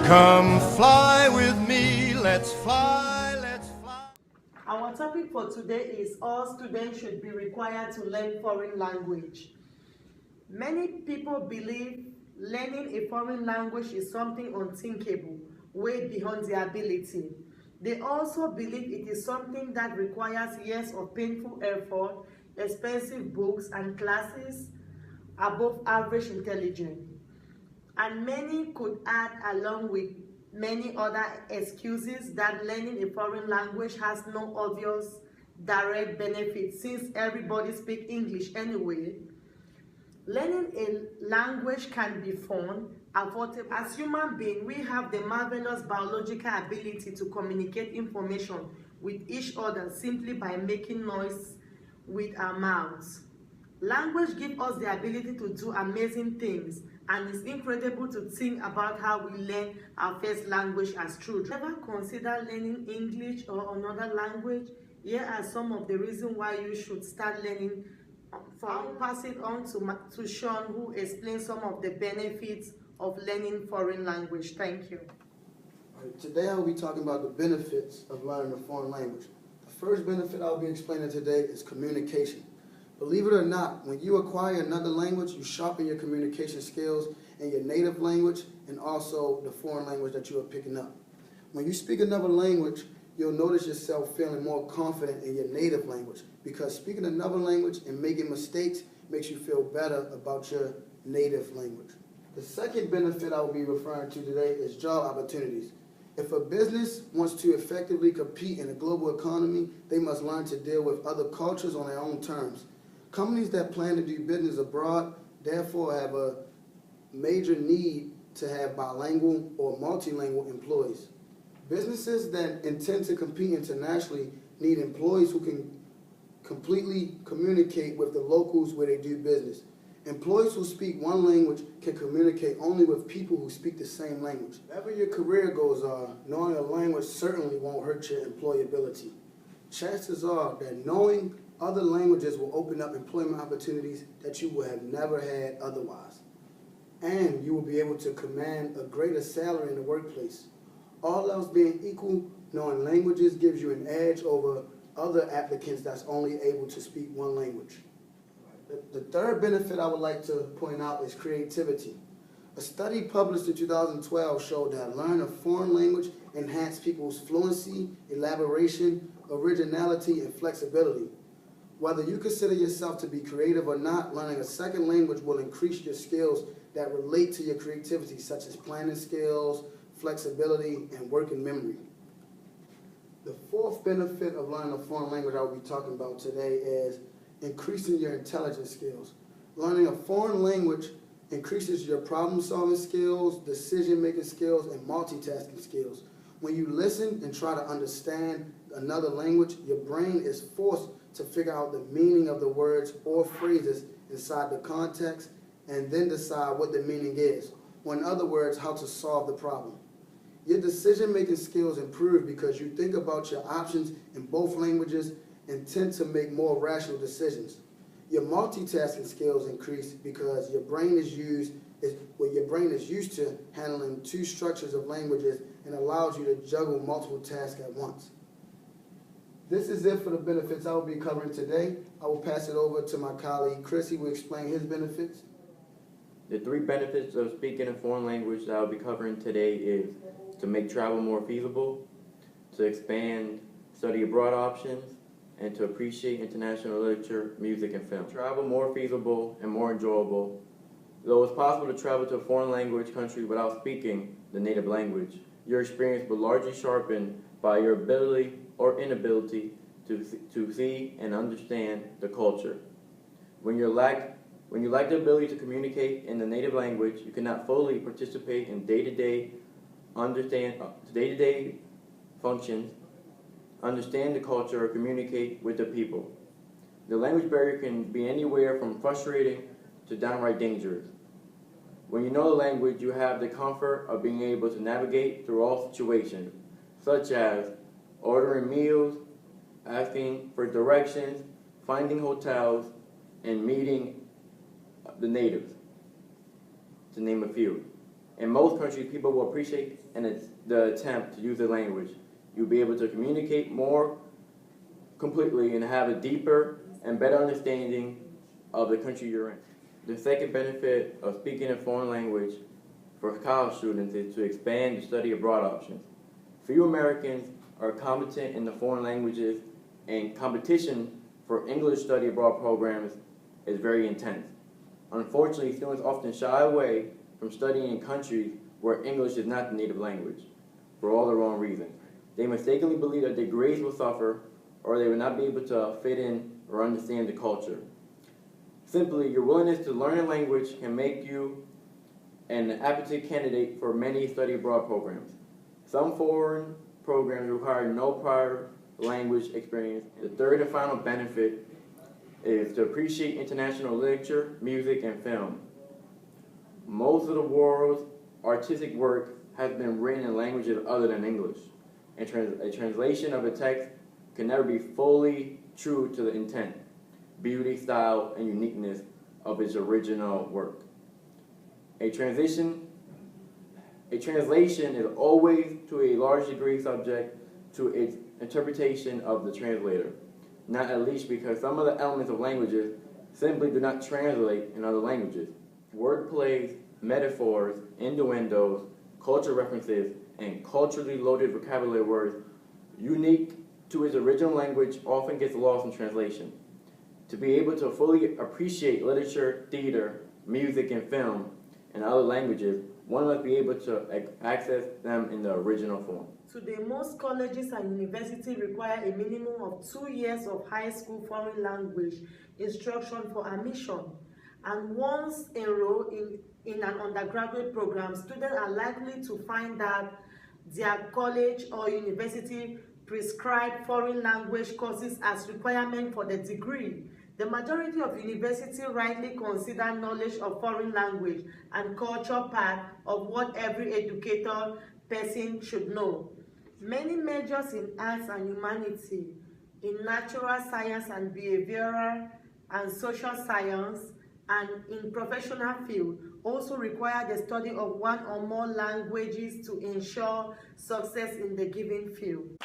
Come fly with me, let's fly, let's fly. Our topic for today is all students should be required to learn foreign language. Many people believe learning a foreign language is something unthinkable, way beyond their ability. They also believe it is something that requires years of painful effort, expensive books and classes, above average intelligence. And many could add, along with many other excuses, that learning a foreign language has no obvious direct benefit since everybody speaks English anyway. Learning a language can be fun, affordable. As human beings, we have the marvelous biological ability to communicate information with each other simply by making noise with our mouths. Language gives us the ability to do amazing things, and it's incredible to think about how we learn our first language as children. Ever consider learning English or another language? Here are some of the reasons why you should start learning. I'll pass it on to Sean, who explains some of the benefits of learning foreign language. Thank you. Today I will be talking about the benefits of learning a foreign language. The first benefit I'll be explaining today is communication. Believe it or not, when you acquire another language, you sharpen your communication skills in your native language and also the foreign language that you are picking up. When you speak another language, you'll notice yourself feeling more confident in your native language, because speaking another language and making mistakes makes you feel better about your native language. The second benefit I will be referring to today is job opportunities. If a business wants to effectively compete in a global economy, they must learn to deal with other cultures on their own terms. Companies that plan to do business abroad therefore have a major need to have bilingual or multilingual employees. Businesses that intend to compete internationally need employees who can completely communicate with the locals where they do business. Employees who speak one language can communicate only with people who speak the same language. Whatever your career goals are, knowing a language certainly won't hurt your employability. Chances are that knowing other languages will open up employment opportunities that you would have never had otherwise. And you will be able to command a greater salary in the workplace. All else being equal, knowing languages gives you an edge over other applicants that's only able to speak one language. The third benefit I would like to point out is creativity. A study published in 2012 showed that learning a foreign language enhanced people's fluency, elaboration, originality, and flexibility. Whether you consider yourself to be creative or not, learning a second language will increase your skills that relate to your creativity, such as planning skills, flexibility, and working memory. The fourth benefit of learning a foreign language I will be talking about today is increasing your intelligence skills. Learning a foreign language increases your problem-solving skills, decision-making skills, and multitasking skills. When you listen and try to understand another language, your brain is forced to figure out the meaning of the words or phrases inside the context and then decide what the meaning is, or in other words, how to solve the problem. Your decision-making skills improve because you think about your options in both languages and tend to make more rational decisions. Your multitasking skills increase because your brain is used to handling two structures of languages and allows you to juggle multiple tasks at once. This is it for the benefits I will be covering today. I will pass it over to my colleague Chris. He will explain his benefits. The three benefits of speaking a foreign language that I'll be covering today is to make travel more feasible, to expand study abroad options, and to appreciate international literature, music, and film. Travel more feasible and more enjoyable. Though it's possible to travel to a foreign language country without speaking the native language, your experience will largely sharpen by your ability or inability to see and understand the culture. When you lack the ability to communicate in the native language, you cannot fully participate in day-to-day functions, understand the culture, or communicate with the people. The language barrier can be anywhere from frustrating to downright dangerous. When you know the language, you have the comfort of being able to navigate through all situations, such as ordering meals, asking for directions, finding hotels, and meeting the natives, to name a few. In most countries, people will appreciate the attempt to use the language. You'll be able to communicate more completely and have a deeper and better understanding of the country you're in. The second benefit of speaking a foreign language for college students is to expand the study abroad options. Few Americans are competent in the foreign languages, and competition for English study abroad programs is very intense. Unfortunately, students often shy away from studying in countries where English is not the native language for all the wrong reasons. They mistakenly believe that their grades will suffer or they will not be able to fit in or understand the culture. Simply, your willingness to learn a language can make you an aptitude candidate for many study abroad programs. Some foreign programs require no prior language experience. The third and final benefit is to appreciate international literature, music, and film. Most of the world's artistic work has been written in languages other than English. A translation of a text can never be fully true to the intent, beauty, style, and uniqueness of its original work. A translation is always, to a large degree, subject to its interpretation of the translator, not at least because some of the elements of languages simply do not translate in other languages. Word plays, metaphors, innuendos, culture references, and culturally loaded vocabulary words unique to its original language often gets lost in translation. To be able to fully appreciate literature, theater, music, and film in other languages, one must be able to access them in the original form. Today, most colleges and universities require a minimum of 2 years of high school foreign language instruction for admission. And once enrolled in an undergraduate program, students are likely to find that their college or university prescribe foreign language courses as requirement for the degree. The majority of universities rightly consider knowledge of foreign language and culture part of what every educated person should know. Many majors in arts and humanity, in natural science and behavioral and social science, and in professional field also require the study of one or more languages to ensure success in the given field.